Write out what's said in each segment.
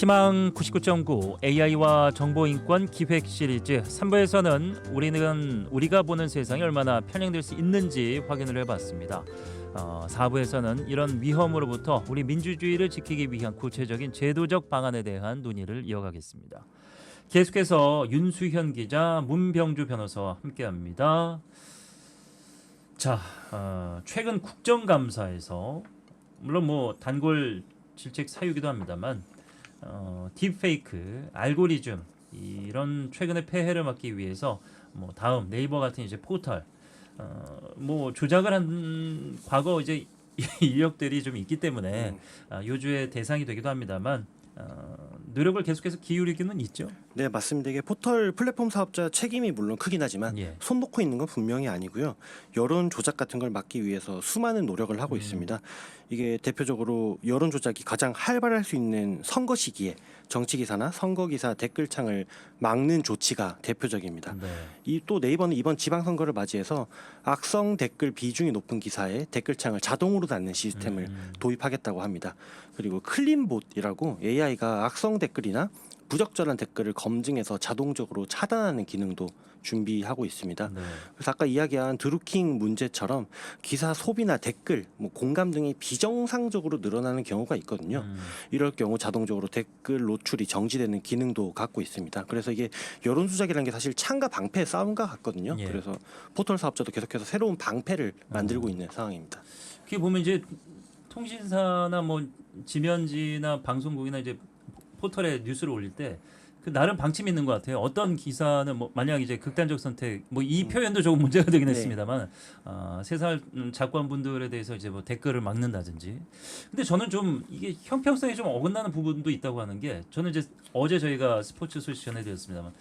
희망 99.9 AI와 정보인권 기획 시리즈 3부에서는 우리가 보는 세상이 얼마나 편향될 수 있는지 확인을 해봤습니다. 4부에서는 이런 위험으로부터 우리 민주주의를 지키기 위한 구체적인 제도적 방안에 대한 논의를 이어가겠습니다. 계속해서 윤수현 기자, 문병주 변호사와 함께합니다. 자, 최근 국정감사에서 물론 단골 질책 사유기도 합니다만 딥페이크, 알고리즘 이런 최근의 폐해를 막기 위해서 다음 네이버 같은 이제 포털 조작을 한 과거 이제 인력들이 좀 있기 때문에 요주의 대상이 되기도 합니다만 노력을 계속해서 기울이기는 있죠. 네, 맞습니다. 이게 포털 플랫폼 사업자 책임이 물론 크긴 하지만 손 놓고 있는 건 분명히 아니고요. 여론 조작 같은 걸 막기 위해서 수많은 노력을 하고 있습니다. 이게 대표적으로 여론 조작이 가장 활발할 수 있는 선거 시기에 정치 기사나 선거 기사 댓글창을 막는 조치가 대표적입니다. 이 또 네이버는 이번 지방선거를 맞이해서 악성 댓글 비중이 높은 기사에 댓글창을 자동으로 닫는 시스템을 도입하겠다고 합니다. 그리고 클린봇이라고 AI가 악성 댓글이나 부적절한 댓글을 검증해서 자동적으로 차단하는 기능도 준비하고 있습니다. 그래서 아까 이야기한 드루킹 문제처럼 기사 소비나 댓글, 공감 등이 비정상적으로 늘어나는 경우가 있거든요. 이럴 경우 자동적으로 댓글 노출이 정지되는 기능도 갖고 있습니다. 그래서 이게 여론 조작이라는 게 사실 창과 방패의 싸움과 같거든요. 그래서 포털 사업자도 계속해서 새로운 방패를 만들고 있는 상황입니다. 그게 보면 이제 통신사나 지면지나 방송국이나 이제 포털에 뉴스를 올릴 때 그 나름 방침이 있는 것 같아요. 어떤 기사는 만약 이제 극단적 선택 이 표현도 조금 문제가 되긴 했습니다만 세상 작가분들에 대해서 이제 댓글을 막는다든지. 근데 저는 좀 이게 형평성이 좀 어긋나는 부분도 있다고 하는 게 저는 이제 어제 저희가 스포츠 소식 전해드렸습니다만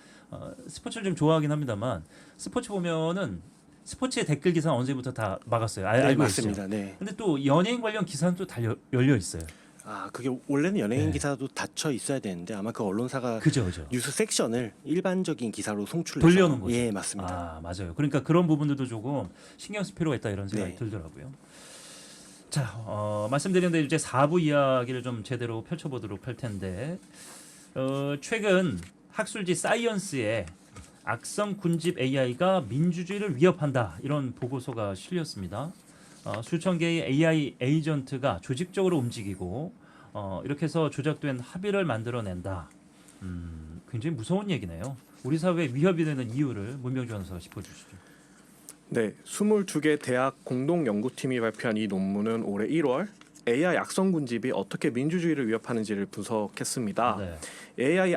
스포츠를 좀 좋아하긴 합니다만 스포츠 보면은 스포츠의 댓글 기사는 언제부터 다 막았어요. 알고 맞습니다. 있죠. 네. 근데 또 연예인 관련 기사는 또 다 열려 있어요. 그게 원래는 연예인 기사도 닫혀 있어야 되는데 아마 그 언론사가 그죠. 뉴스 섹션을 일반적인 기사로 송출해서 돌려놓은 거죠. 예, 맞습니다. 맞아요. 그러니까 그런 부분들도 조금 신경 쓸 필요가 있다 이런 생각이 들더라고요. 자, 말씀드린 대로 이제 4부 이야기를 좀 제대로 펼쳐보도록 할 텐데 최근 학술지 사이언스에 악성 군집 AI가 민주주의를 위협한다 이런 보고서가 실렸습니다. 수천 개의 AI 에이전트가 조직적으로 움직이고 이렇게 해서 조작된 합의를 만들어낸다. 굉장히 무서운 얘기네요. 우리 사회에 위협이 되는 이유를 문병주 변호사가 짚어주시죠. 네, 22개 대학 공동연구팀이 발표한 이 논문은 올해 1월 AI 악성 군집이 어떻게 민주주의를 위협하는지를 분석했습니다. AI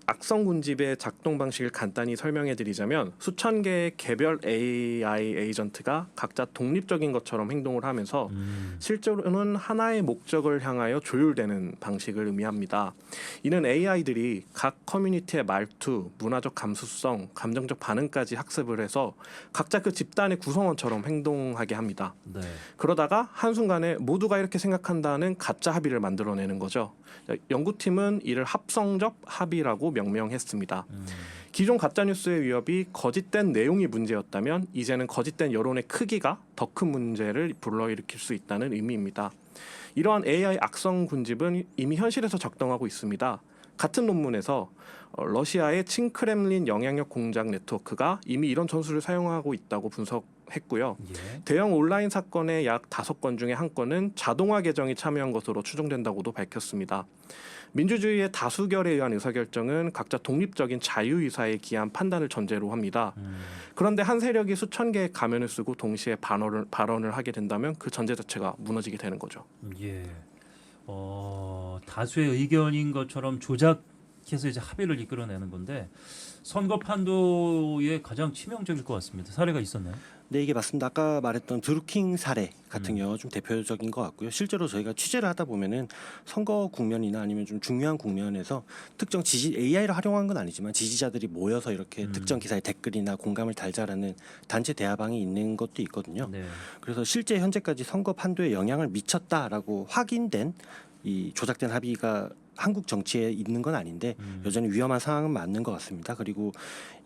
악성 군집의 작동 방식을 간단히 설명해 드리자면 수천 개의 개별 AI 에이전트가 각자 독립적인 것처럼 행동을 하면서 실제로는 하나의 목적을 향하여 조율되는 방식을 의미합니다. 이는 AI들이 각 커뮤니티의 말투, 문화적 감수성, 감정적 반응까지 학습을 해서 각자 그 집단의 구성원처럼 행동하게 합니다. 그러다가 한순간에 모두가 이렇게 생각한다는 가짜 합의를 만들어내는 거죠. 연구팀은 이를 합성적 합의라고 명명했습니다. 기존 가짜뉴스의 위협이 거짓된 내용이 문제였다면 이제는 거짓된 여론의 크기가 더 큰 문제를 불러일으킬 수 있다는 의미입니다. 이러한 AI 악성 군집은 이미 현실에서 작동하고 있습니다. 같은 논문에서 러시아의 친크렘린 영향력 공작 네트워크가 이미 이런 전술을 사용하고 있다고 분석했고요. 대형 온라인 사건의 약 5건 중에 1건은 자동화 계정이 참여한 것으로 추정된다고도 밝혔습니다. 민주주의의 다수결에 의한 의사결정은 각자 독립적인 자유의사에 기한 판단을 전제로 합니다. 그런데 한 세력이 수천 개의 가면을 쓰고 동시에 발언을 하게 된다면 그 전제 자체가 무너지게 되는 거죠. 다수의 의견인 것처럼 조작해서 이제 합의를 이끌어내는 건데 선거 판도에 가장 치명적일 것 같습니다. 사례가 있었나요? 네, 이게 맞습니다. 아까 말했던 드루킹 사례 같은 경우가 좀 대표적인 것 같고요. 실제로 저희가 취재를 하다 보면은 선거 국면이나 아니면 좀 중요한 국면에서 특정 AI를 활용한 건 아니지만 지지자들이 모여서 이렇게 특정 기사에 댓글이나 공감을 달자라는 단체 대화방이 있는 것도 있거든요. 그래서 실제 현재까지 선거 판도에 영향을 미쳤다라고 확인된 이 조작된 합의가 한국 정치에 있는 건 아닌데 여전히 위험한 상황은 맞는 것 같습니다. 그리고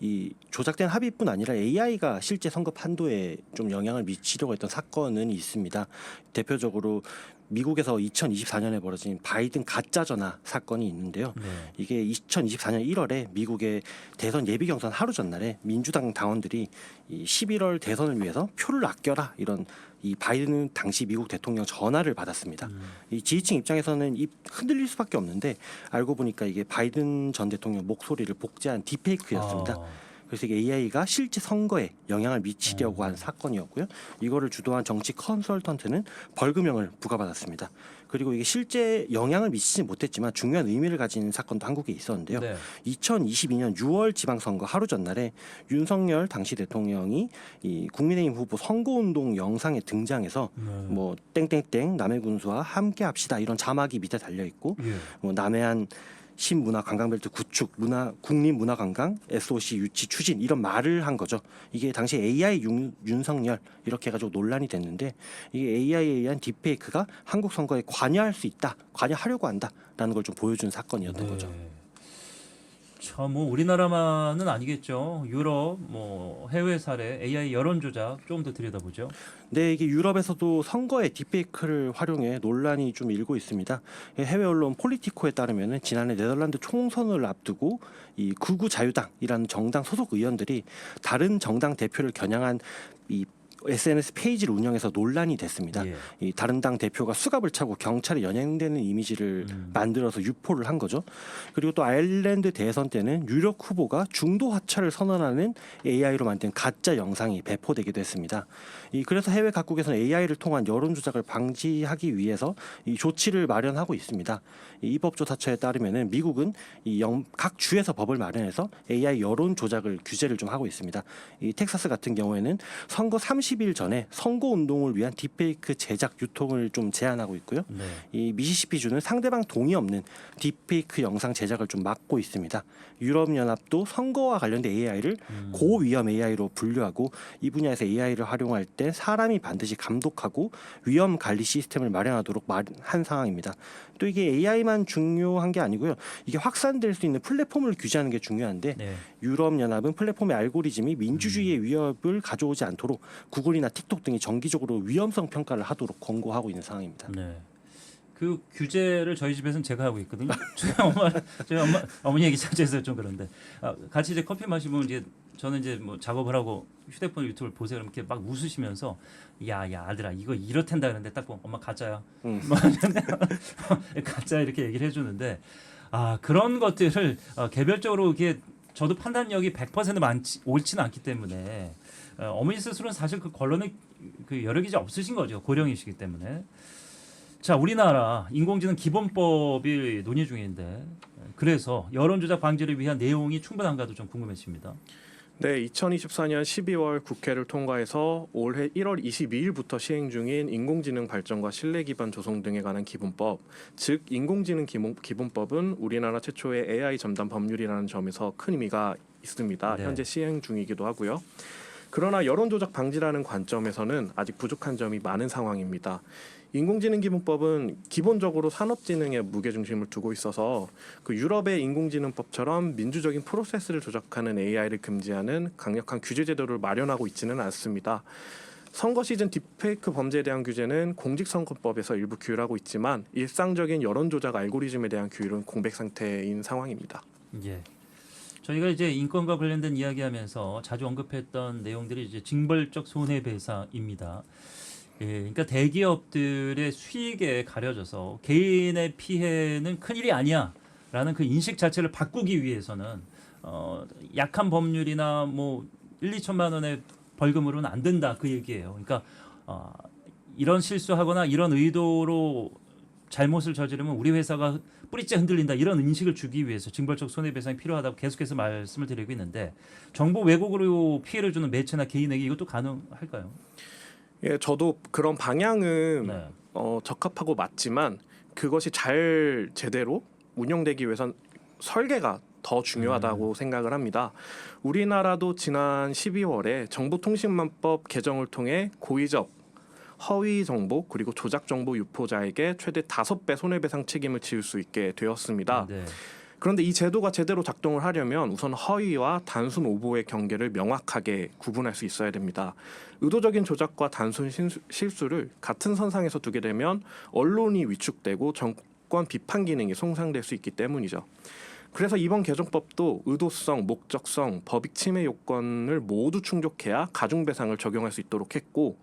이 조작된 합의뿐 아니라 AI가 실제 선거 판도에 좀 영향을 미치려고 했던 사건은 있습니다. 대표적으로 미국에서 2024년에 벌어진 바이든 가짜 전화 사건이 있는데요. 네. 이게 2024년 1월에 미국의 대선 예비 경선 하루 전날에 민주당 당원들이 이 11월 대선을 위해서 표를 아껴라 이런 이 바이든 당시 미국 대통령 전화를 받았습니다. 이 지지층 입장에서는 흔들릴 수밖에 없는데 알고 보니까 이게 바이든 전 대통령 목소리를 복제한 딥페이크였습니다. 그래서 이게 AI가 실제 선거에 영향을 미치려고 한 사건이었고요. 이거를 주도한 정치 컨설턴트는 벌금형을 부과받았습니다. 그리고 이게 실제 영향을 미치지 못했지만 중요한 의미를 가진 사건도 한국에 있었는데요. 네. 2022년 6월 지방선거 하루 전날에 윤석열 당시 대통령이 이 국민의힘 후보 선거운동 영상에 등장해서 뭐 땡땡땡 남해군수와 함께합시다 이런 자막이 밑에 달려 있고 뭐 남해안 신문화 관광벨트 구축, 국립문화관광, SOC 유치 추진 이런 말을 한 거죠. 이게 당시 AI 윤석열 이렇게 해가지고 논란이 됐는데 이게 AI에 의한 딥페이크가 한국 선거에 관여할 수 있다, 관여하려고 한다라는 걸 좀 보여준 사건이었던 거죠. 참 뭐 우리나라만은 아니겠죠. 유럽, 뭐 해외 사례, AI 여론 조작 좀 더 들여다보죠. 네, 이게 유럽에서도 선거에 딥페이크를 활용해 논란이 좀 일고 있습니다. 해외 언론 폴리티코에 따르면은 지난해 네덜란드 총선을 앞두고 이 극우 자유당이라는 정당 소속 의원들이 다른 정당 대표를 겨냥한 이 SNS 페이지를 운영해서 논란이 됐습니다. 이 다른 당 대표가 수갑을 차고 경찰에 연행되는 이미지를 만들어서 유포를 한 거죠. 그리고 또 아일랜드 대선 때는 유력 후보가 중도 하차를 선언하는 AI로 만든 가짜 영상이 배포되기도 했습니다. 그래서 해외 각국에서는 AI를 통한 여론 조작을 방지하기 위해서 이 조치를 마련하고 있습니다. 이 법조사처에 따르면은 미국은 각 주에서 법을 마련해서 AI 여론 조작을 규제를 좀 하고 있습니다. 이 텍사스 같은 경우에는 선거 30일 전에 선거 운동을 위한 딥페이크 제작 유통을 좀 제한하고 있고요. 이 미시시피주는 상대방 동의 없는 딥페이크 영상 제작을 좀 막고 있습니다. 유럽연합도 선거와 관련된 AI를 고위험 AI로 분류하고 이 분야에서 AI를 활용할 때 사람이 반드시 감독하고 위험 관리 시스템을 마련하도록 한 상황입니다. 또 이게 AI만 중요한 게 아니고요. 이게 확산될 수 있는 플랫폼을 규제하는 게 중요한데 유럽연합은 플랫폼의 알고리즘이 민주주의의 위협을 가져오지 않도록 구글이나 틱톡 등이 정기적으로 위험성 평가를 하도록 권고하고 있는 상황입니다. 네. 그 규제를 저희 집에서는 제가 하고 있거든요. 저희 어머니 얘기 자체에서 좀 그런데 같이 이제 커피 마시면 이제 저는 이제 뭐 작업을 하고 휴대폰 유튜브를 보세요. 그럼 이렇게 막 웃으시면서 야 아들아 이거 이렇단다 그러는데 딱 보면 엄마 가짜야. 가짜 이렇게 얘기를 해주는데 그런 것들을 개별적으로 이게 저도 판단력이 100% 옳지는 않기 때문에 어머니 스스로는 사실 그 권론의 그 여력이 없으신 거죠. 고령이시기 때문에. 자, 우리나라 인공지능 기본법이 논의 중인데 그래서 여론조작 방지를 위한 내용이 충분한가도 좀 궁금해집니다. 네, 2024년 12월 국회를 통과해서 올해 1월 22일부터 시행 중인 인공지능 발전과 신뢰 기반 조성 등에 관한 기본법, 즉 인공지능 기본법은 우리나라 최초의 AI 전담 법률이라는 점에서 큰 의미가 있습니다. 현재 시행 중이기도 하고요. 그러나 여론조작 방지라는 관점에서는 아직 부족한 점이 많은 상황입니다. 인공지능 기본법은 기본적으로 산업진흥에 무게중심을 두고 있어서 그 유럽의 인공지능법처럼 민주적인 프로세스를 조작하는 AI를 금지하는 강력한 규제 제도를 마련하고 있지는 않습니다. 선거 시즌 딥페이크 범죄에 대한 규제는 공직선거법에서 일부 규율하고 있지만 일상적인 여론조작 알고리즘에 대한 규율은 공백 상태인 상황입니다. 예. 저희가 이제 인권과 관련된 이야기하면서 자주 언급했던 내용들이 이제 징벌적 손해배상입니다. 예, 그러니까 대기업들의 수익에 가려져서 개인의 피해는 큰일이 아니야라는 그 인식 자체를 바꾸기 위해서는 약한 법률이나 뭐 1-2천만 원의 벌금으로는 안 된다 그 얘기예요. 그러니까 이런 실수하거나 이런 의도로 잘못을 저지르면 우리 회사가 뿌리째 흔들린다 이런 인식을 주기 위해서 징벌적 손해배상이 필요하다고 계속해서 말씀을 드리고 있는데 정보 왜곡으로 피해를 주는 매체나 개인에게 이것도 가능할까요? 예, 저도 그런 방향은 적합하고 맞지만 그것이 잘 제대로 운영되기 위해선 설계가 더 중요하다고 생각을 합니다. 우리나라도 지난 12월에 정보통신망법 개정을 통해 고의적 허위 정보 그리고 조작 정보 유포자에게 최대 5배 손해배상 책임을 지을 수 있게 되었습니다. 그런데 이 제도가 제대로 작동을 하려면 우선 허위와 단순 오보의 경계를 명확하게 구분할 수 있어야 됩니다. 의도적인 조작과 단순 실수를 같은 선상에서 두게 되면 언론이 위축되고 정권 비판 기능이 손상될 수 있기 때문이죠. 그래서 이번 개정법도 의도성, 목적성, 법익 침해 요건을 모두 충족해야 가중배상을 적용할 수 있도록 했고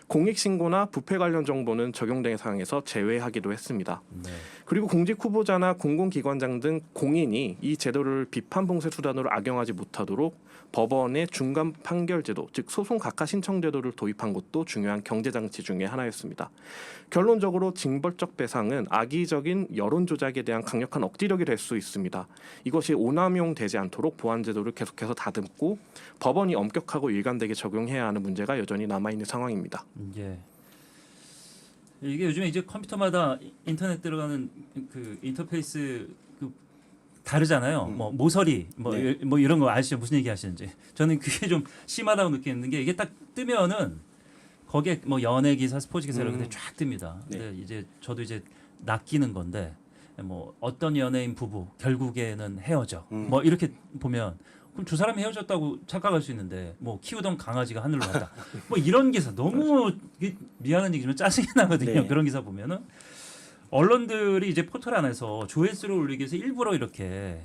공익신고나 부패 관련 정보는 적용 대상에서 제외하기도 했습니다. 네. 그리고 공직 후보자나 공공기관장 등 공인이 이 제도를 비판 봉쇄 수단으로 악용하지 못하도록 법원의 중간 판결 제도, 즉 소송 각하 신청 제도를 도입한 것도 중요한 경제 장치 중의 하나였습니다. 결론적으로 징벌적 배상은 악의적인 여론 조작에 대한 강력한 억지력이 될 수 있습니다. 이것이 오남용되지 않도록 보안 제도를 계속해서 다듬고 법원이 엄격하고 일관되게 적용해야 하는 문제가 여전히 남아 있는 상황입니다. 예. 이게 요즘에 이제 컴퓨터마다 인터넷 들어가는 그 인터페이스 그 다르잖아요. 뭐 모서리 네. 뭐 이런 거 아시죠? 무슨 얘기 하시는지. 저는 그게 좀 심하다고 느끼는 게 이게 딱 뜨면은 거기에 뭐 연예 기사, 스포츠 기사 이런 게 쫙 뜹니다. 네. 근데 이제 저도 이제 낚이는 건데 뭐 어떤 연예인 부부 결국에는 헤어져. 뭐 이렇게 보면 그럼 두 사람이 헤어졌다고 착각할 수 있는데 뭐 키우던 강아지가 하늘로 갔다. 뭐 이런 기사 너무 미안한 얘기지만 짜증이 나거든요. 네. 그런 기사 보면은 언론들이 이제 포털 안에서 조회수를 올리기 위해서 일부러 이렇게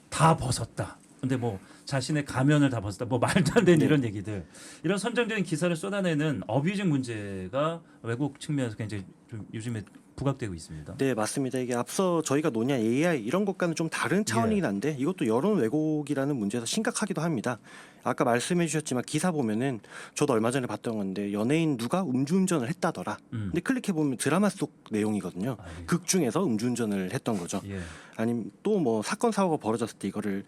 다 벗었다. 근데 뭐 자신의 가면을 다 벗었다. 뭐 말도 안 되는 네. 이런 얘기들. 이런 선정적인 기사를 쏟아내는 어뷰징 문제가 외국 측면에서 굉장히 좀 요즘에 부각되고 있습니다. 네, 맞습니다. 이게 앞서 저희가 논의한 AI 이런 것과는 좀 다른 차원이긴 한데 이것도 여론 왜곡이라는 문제에서 심각하기도 합니다. 아까 말씀해 주셨지만 기사 보면은 저도 얼마 전에 봤던 건데 연예인 누가 음주운전을 했다더라. 근데 클릭해 보면 드라마 속 내용이거든요. 예. 극 중에서 음주운전을 했던 거죠. 예. 아니면 또 뭐 사건 사고가 벌어졌을 때 이거를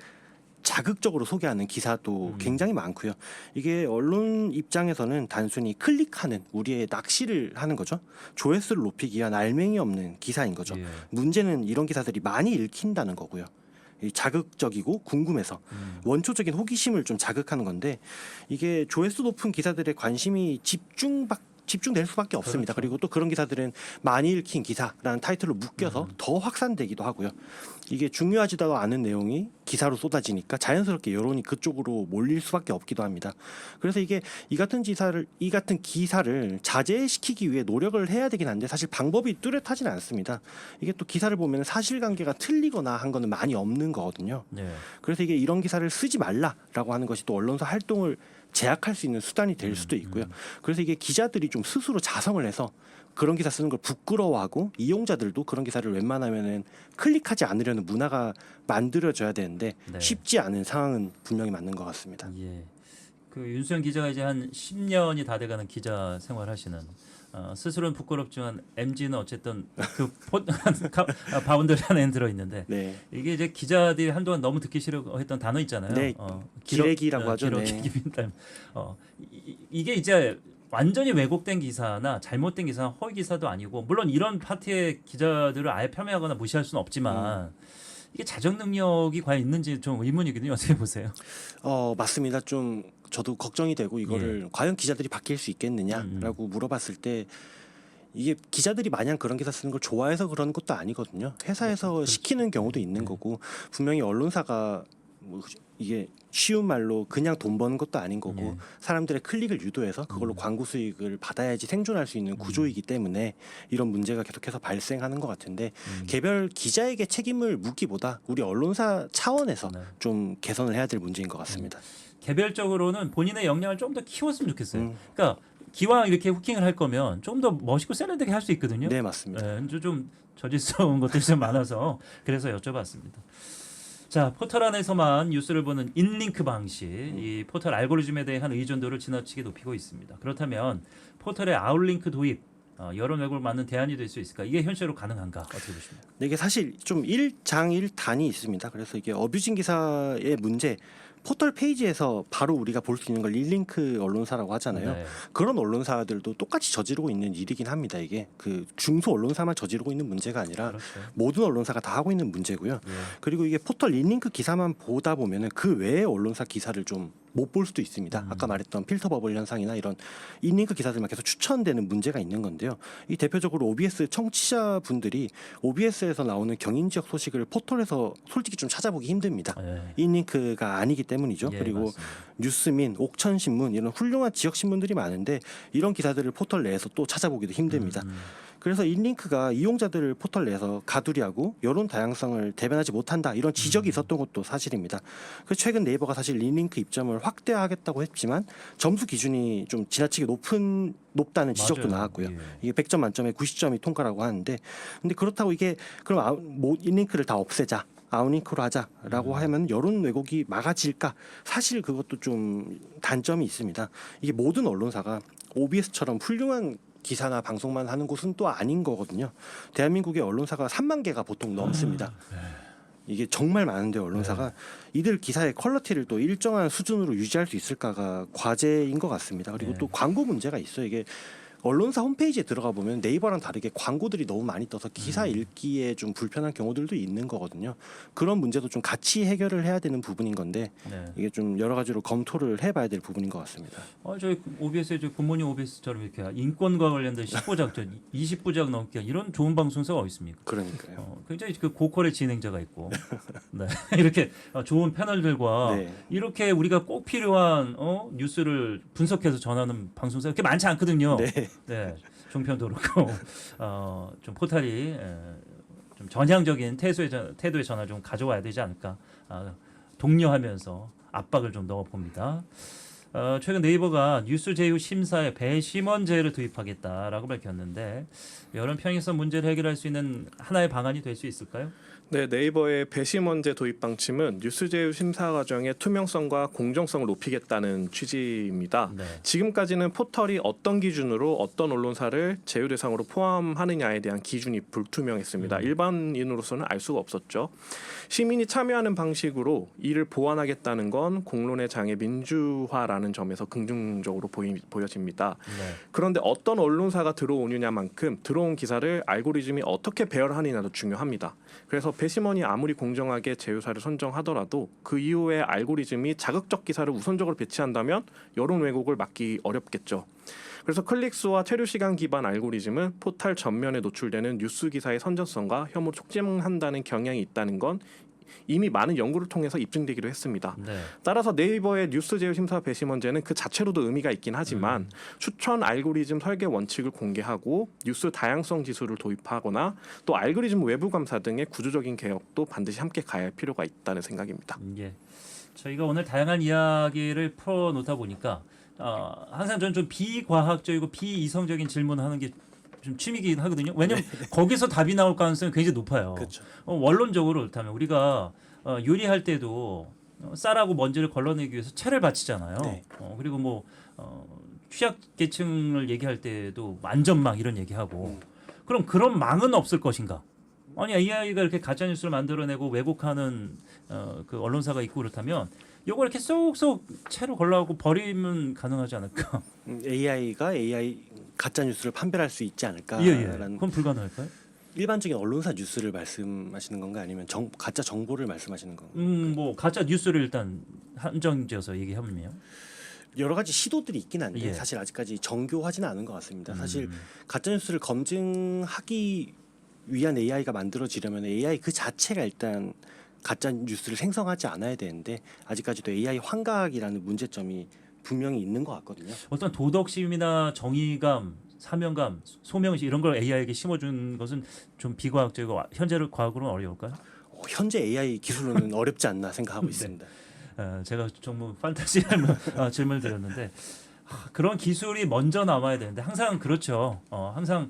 자극적으로 소개하는 기사도 굉장히 많고요. 이게 언론 입장에서는 단순히 클릭하는 우리의 낚시를 하는 거죠. 조회수를 높이기 위한 알맹이 없는 기사인 거죠. 예. 문제는 이런 기사들이 많이 읽힌다는 거고요. 이 자극적이고 궁금해서 원초적인 호기심을 좀 자극하는 건데 이게 조회수 높은 기사들의 관심이 집중될 수밖에 없습니다. 그렇죠. 그리고 또 그런 기사들은 많이 읽힌 기사라는 타이틀로 묶여서 더 확산되기도 하고요. 이게 중요하지도 않은 내용이 기사로 쏟아지니까 자연스럽게 여론이 그쪽으로 몰릴 수밖에 없기도 합니다. 그래서 이게 이 같은 기사를 자제시키기 위해 노력을 해야 되긴 한데 사실 방법이 뚜렷하지는 않습니다. 이게 또 기사를 보면 사실관계가 틀리거나 한 거는 많이 없는 거거든요. 예. 그래서 이게 이런 기사를 쓰지 말라라고 하는 것이 또 언론사 활동을 제약할 수 있는 수단이 될 수도 있고요. 그래서 이게 기자들이 좀 스스로 자성을 해서 그런 기사 쓰는 걸 부끄러워하고 이용자들도 그런 기사를 웬만하면은 클릭하지 않으려는 문화가 만들어져야 되는데 네. 쉽지 않은 상황은 분명히 맞는 것 같습니다. 예. 그 윤수영 기자가 이제 한 10년이 다 돼가는 기자 생활하시는 스스로는 부끄럽지만 MG는 어쨌든 그 바운더리 안에 들어 있는데 네. 이게 이제 기자들이 한동안 너무 듣기 싫어했던 단어 있잖아요. 네. 기레기라고 하죠. 네. 이게 이제 완전히 왜곡된 기사나 잘못된 기사, 허위 기사도 아니고 물론 이런 파트의 기자들을 아예 폄훼하거나 무시할 수는 없지만 이게 자정 능력이 과연 있는지 좀 의문이거든요. 어떻게 보세요? 맞습니다. 좀 저도 걱정이 되고 이거를 과연 기자들이 바뀔 수 있겠느냐라고 물어봤을 때 이게 기자들이 마냥 그런 기사 쓰는 걸 좋아해서 그런 것도 아니거든요. 회사에서 시키는 경우도 있는 거고 분명히 언론사가 뭐 이게 쉬운 말로 그냥 돈 버는 것도 아닌 거고 사람들의 클릭을 유도해서 그걸로 광고 수익을 받아야지 생존할 수 있는 구조이기 때문에 이런 문제가 계속해서 발생하는 것 같은데 개별 기자에게 책임을 묻기보다 우리 언론사 차원에서 좀 개선을 해야 될 문제인 것 같습니다. 개별적으로는 본인의 역량을 좀 더 키웠으면 좋겠어요. 그러니까 기왕 이렇게 후킹을 할 거면 좀 더 멋있고 세련되게 할 수 있거든요. 네, 맞습니다. 좀 저질스러운 것들이 좀 많아서 그래서 여쭤봤습니다. 자, 포털 안에서만 뉴스를 보는 인링크 방식, 이 포털 알고리즘에 대한 의존도를 지나치게 높이고 있습니다. 그렇다면 포털의 아웃링크 도입, 여론 왜곡을 막는 대안이 될 수 있을까? 이게 현실로 가능한가? 어떻게 보십니까? 네, 이게 사실 좀 일장일단이 있습니다. 그래서 이게 어뷰징 기사의 문제 포털 페이지에서 바로 우리가 볼 수 있는 걸 릴링크 언론사라고 하잖아요. 네. 그런 언론사들도 똑같이 저지르고 있는 일이긴 합니다. 이게 그 중소 언론사만 저지르고 있는 문제가 아니라 그렇죠. 모든 언론사가 다 하고 있는 문제고요. 예. 그리고 이게 포털 릴링크 기사만 보다 보면은 그 외의 언론사 기사를 좀 못 볼 수도 있습니다. 아까 말했던 필터 버블 현상이나 이런 인링크 기사들만 계속 추천되는 문제가 있는 건데요. 이 대표적으로 OBS 청취자분들이 OBS에서 나오는 경인 지역 소식을 포털에서 솔직히 좀 찾아보기 힘듭니다. 예. 인링크가 아니기 때문이죠. 예, 그리고 맞습니다. 뉴스민, 옥천신문 이런 훌륭한 지역 신문들이 많은데 이런 기사들을 포털 내에서 또 찾아보기도 힘듭니다. 그래서 인링크가 이용자들을 포털 내에서 가두리하고 여론 다양성을 대변하지 못한다 이런 지적이 있었던 것도 사실입니다. 그래서 최근 네이버가 사실 인링크 입점을 확대하겠다고 했지만 점수 기준이 좀 지나치게 높다는 지적도 맞아요. 나왔고요. 예. 이게 100점 만점에 90점이 통과라고 하는데 근데 그렇다고 이게 그럼 인링크를 다 없애자. 아웃링크로 하자라고 하면 여론 왜곡이 막아질까? 사실 그것도 좀 단점이 있습니다. 이게 모든 언론사가 OBS처럼 훌륭한 기사나 방송만 하는 곳은 또 아닌 거거든요. 대한민국의 언론사가 3만 개가 보통 넘습니다. 이게 정말 많은데 언론사가 이들 기사의 퀄리티를 또 일정한 수준으로 유지할 수 있을까가 과제인 것 같습니다. 그리고 네. 또 광고 문제가 있어요. 이게 언론사 홈페이지에 들어가 보면 네이버랑 다르게 광고들이 너무 많이 떠서 기사 읽기에 좀 불편한 경우들도 있는 거거든요. 그런 문제도 좀 같이 해결을 해야 되는 부분인 건데 네. 이게 좀 여러 가지로 검토를 해봐야 될 부분인 것 같습니다. 저희 OBS에 굿모닝 OBS처럼 이렇게 인권과 관련된 10부작, 20부작 넘게 이런 좋은 방송사가 어디 있습니까? 그러니까요. 굉장히 그 고퀄의 진행자가 있고 네. 이렇게 좋은 패널들과 네. 이렇게 우리가 꼭 필요한 뉴스를 분석해서 전하는 방송사가 그렇게 많지 않거든요. 네. 네, 종편도 그렇고 좀 포탈이 좀 전향적인 태도의 전환을 좀 가져와야 되지 않을까 독려하면서 압박을 좀 넣어봅니다. 최근 네이버가 뉴스 제휴 심사에 배심원제를 도입하겠다라고 밝혔는데 여론 편의성 문제를 해결할 수 있는 하나의 방안이 될 수 있을까요? 네, 네이버의 배심원제 도입 방침은 뉴스 제휴 심사 과정의 투명성과 공정성을 높이겠다는 취지입니다. 네. 지금까지는 포털이 어떤 기준으로 어떤 언론사를 제휴 대상으로 포함하느냐에 대한 기준이 불투명했습니다. 일반인으로서는 알 수가 없었죠. 시민이 참여하는 방식으로 이를 보완하겠다는 건 공론의 장의 민주화라는 점에서 긍정적으로 보여집니다. 네. 그런데 어떤 언론사가 들어오느냐만큼 들어온 기사를 알고리즘이 어떻게 배열하느냐도 중요합니다. 그래서 배심원이 아무리 공정하게 제휴사를 선정하더라도 그 이후에 알고리즘이 자극적 기사를 우선적으로 배치한다면 여론 왜곡을 막기 어렵겠죠. 그래서 클릭수와 체류 시간 기반 알고리즘은 포털 전면에 노출되는 뉴스 기사의 선전성과 혐오 촉진한다는 경향이 있다는 건 이미 많은 연구를 통해서 입증되기도 했습니다. 네. 따라서 네이버의 뉴스 제휴 심사 배심원제는 그 자체로도 의미가 있긴 하지만 추천 알고리즘 설계 원칙을 공개하고 뉴스 다양성 지수를 도입하거나 또 알고리즘 외부 감사 등의 구조적인 개혁도 반드시 함께 가야 할 필요가 있다는 생각입니다. 예. 저희가 오늘 다양한 이야기를 풀어놓다 보니까 항상 저는 좀 비과학적이고 비이성적인 질문을 하는 게 좀 취미이긴 하거든요. 왜냐하면 거기서 답이 나올 가능성이 굉장히 높아요. 그렇죠. 원론적으로 그렇다면 우리가 요리할 때도 쌀하고 먼지를 걸러내기 위해서 채를 받치잖아요. 네. 그리고 뭐 취약계층을 얘기할 때도 안전망 이런 얘기하고 그럼 그런 망은 없을 것인가? 아니 AI가 이렇게 가짜 뉴스를 만들어내고 왜곡하는 그 언론사가 있고 그렇다면 이걸 이렇게 쏙쏙 채로 걸러하고 버리면 가능하지 않을까? AI가 AI 가짜 뉴스를 판별할 수 있지 예. 않을까라는 그건 불가능할까요? 일반적인 언론사 뉴스를 말씀하시는 건가 아니면 가짜 정보를 말씀하시는 건가? 뭐 가짜 뉴스를 일단 한정지어서 얘기하면요. 여러 가지 시도들이 있긴 한데 예. 사실 아직까지 정교하지는 않은 것 같습니다. 사실 가짜 뉴스를 검증하기 위한 AI가 만들어지려면 AI 그 자체가 일단 가짜 뉴스를 생성하지 않아야 되는데 아직까지도 AI 환각이라는 문제점이 분명히 있는 것 같거든요. 어떤 도덕심이나 정의감, 사명감, 소명의식 이런 걸 AI에게 심어준 것은 좀 비과학적이고 현재의 과학으로는 어려울까요? 현재 AI 기술로는 어렵지 않나 생각하고 있습니다. 제가 정말 판타지한 질문을 드렸는데 그런 기술이 먼저 남아야 되는데 항상 그렇죠. 항상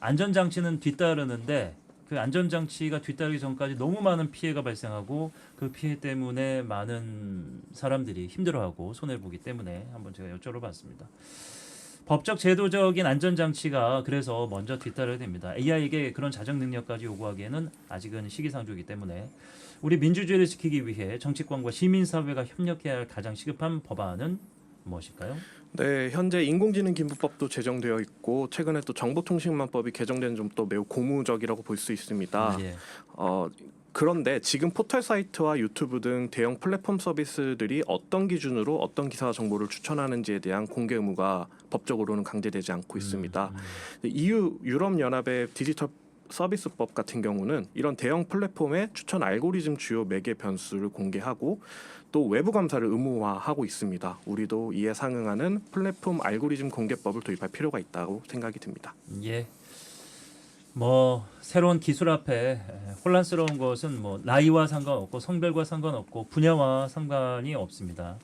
안전장치는 뒤따르는데 그 안전장치가 뒤따르기 전까지 너무 많은 피해가 발생하고 그 피해 때문에 많은 사람들이 힘들어하고 손해보기 때문에 한번 제가 여쭤봤습니다. 법적 제도적인 안전 장치가 그래서 먼저 뒤따라야 됩니다. AI에게 그런 자정 능력까지 요구하기에는 아직은 시기상조이기 때문에 우리 민주주의를 지키기 위해 정치권과 시민사회가 협력해야 할 가장 시급한 법안은 무엇일까요? 네, 현재 인공지능 기부법도 제정되어 있고 최근에 또 정보통신망법이 개정된 점도 매우 고무적이라고 볼 수 있습니다. 예. 그런데 지금 포털 사이트와 유튜브 등 대형 플랫폼 서비스들이 어떤 기준으로 어떤 기사와 정보를 추천하는지에 대한 공개 의무가 법적으로는 강제되지 않고 있습니다. EU 유럽연합의 디지털 서비스법 같은 경우는 이런 대형 플랫폼의 추천 알고리즘 주요 매개 변수를 공개하고 또 외부 감사를 의무화하고 있습니다. 우리도 이에 상응하는 플랫폼 알고리즘 공개법을 도입할 필요가 있다고 생각이 듭니다. 예. 뭐 새로운 기술 앞에 혼란스러운 것은 뭐 나이와 상관없고 성별과 상관없고 분야와 상관이 없습니다.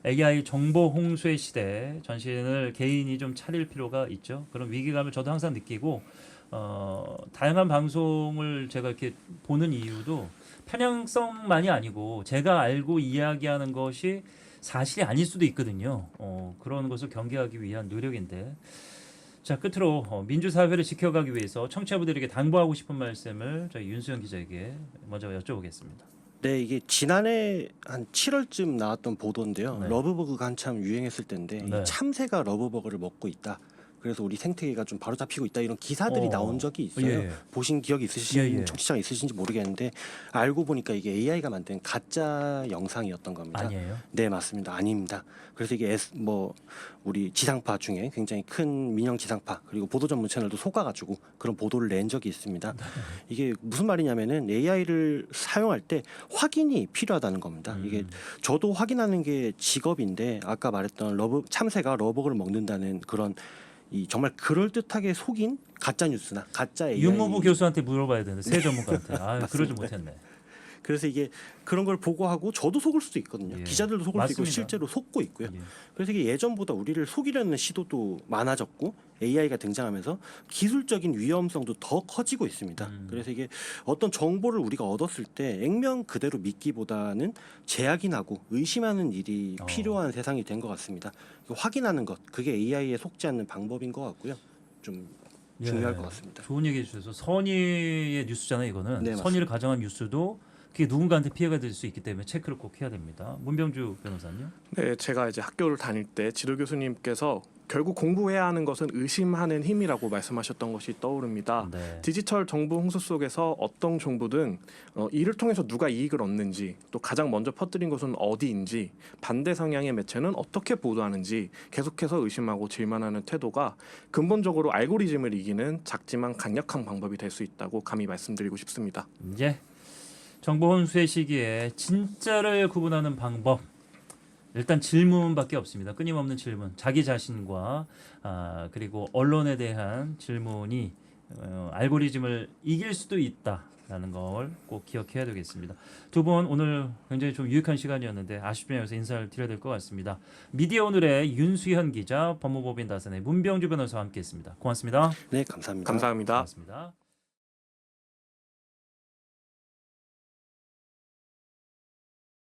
AI 정보 홍수의 시대 전신을 개인이 좀 차릴 필요가 있죠. 그런 위기감을 저도 항상 느끼고 다양한 방송을 제가 이렇게 보는 이유도 편향성만이 아니고 제가 알고 이야기하는 것이 사실이 아닐 수도 있거든요. 그런 것을 경계하기 위한 노력인데 자 끝으로 민주사회를 지켜가기 위해서 청취자분들에게 당부하고 싶은 말씀을 저희 윤수영 기자에게 먼저 여쭤보겠습니다. 네, 이게 지난해 한 7월쯤 나왔던 보도인데요. 네. 러브버그가 한참 유행했을 때인데 네. 이 참새가 러브버그를 먹고 있다. 그래서 우리 생태계가 좀 바로잡히고 있다 이런 기사들이 나온 적이 있어요. 예. 보신 기억이 있으신 예. 청취자가 있으신지 모르겠는데 알고 보니까 이게 AI가 만든 가짜 영상이었던 겁니다. 아니에요? 네, 맞습니다. 아닙니다. 그래서 이게 우리 지상파 중에 굉장히 큰 민영 지상파 그리고 보도 전문 채널도 속아가지고 그런 보도를 낸 적이 있습니다. 이게 무슨 말이냐면은 AI를 사용할 때 확인이 필요하다는 겁니다. 이게 저도 확인하는 게 직업인데 아까 말했던 참새가 러버그를 먹는다는 그런 이 정말 그럴 듯하게 속인 가짜 뉴스나 가짜 AI 윤무부 교수한테 물어봐야 되는데 새 전문가한테. 아, 그러지 못했네. 그래서 이게 그런 걸 보고하고 저도 속을 수도 있거든요. 예. 기자들도 속을 수 있고 맞습니다. 실제로 속고 있고요. 예. 그래서 이게 예전보다 우리를 속이려는 시도도 많아졌고 AI가 등장하면서 기술적인 위험성도 더 커지고 있습니다. 그래서 이게 어떤 정보를 우리가 얻었을 때 액면 그대로 믿기보다는 재확인하고 의심하는 일이 필요한 세상이 된 것 같습니다. 확인하는 것 그게 AI에 속지 않는 방법인 것 같고요. 좀 중요할 것 같습니다. 좋은 얘기 해주셔서 선의의 뉴스잖아요. 이거는 네, 선의를 가정한 뉴스도 그게 누군가한테 피해가 될 수 있기 때문에 체크를 꼭 해야 됩니다. 문병주 변호사님. 네, 제가 이제 학교를 다닐 때 지도 교수님께서 결국 공부해야 하는 것은 의심하는 힘이라고 말씀하셨던 것이 떠오릅니다. 네. 디지털 정보 홍수 속에서 어떤 정보든 이를 통해서 누가 이익을 얻는지 또 가장 먼저 퍼뜨린 곳은 어디인지 반대 성향의 매체는 어떻게 보도하는지 계속해서 의심하고 질문하는 태도가 근본적으로 알고리즘을 이기는 작지만 강력한 방법이 될 수 있다고 감히 말씀드리고 싶습니다. 예. 정보 혼수의 시기에 진짜를 구분하는 방법 일단 질문밖에 없습니다. 끊임없는 질문, 자기 자신과 그리고 언론에 대한 질문이 알고리즘을 이길 수도 있다라는 걸 꼭 기억해야 되겠습니다. 두 분 오늘 굉장히 좀 유익한 시간이었는데 아쉽지만 여기서 인사를 드려야 될 것 같습니다. 미디어 오늘의 윤수현 기자, 법무법인 다산의 문병주 변호사와 함께했습니다. 고맙습니다. 네, 감사합니다. 감사합니다. 고맙습니다.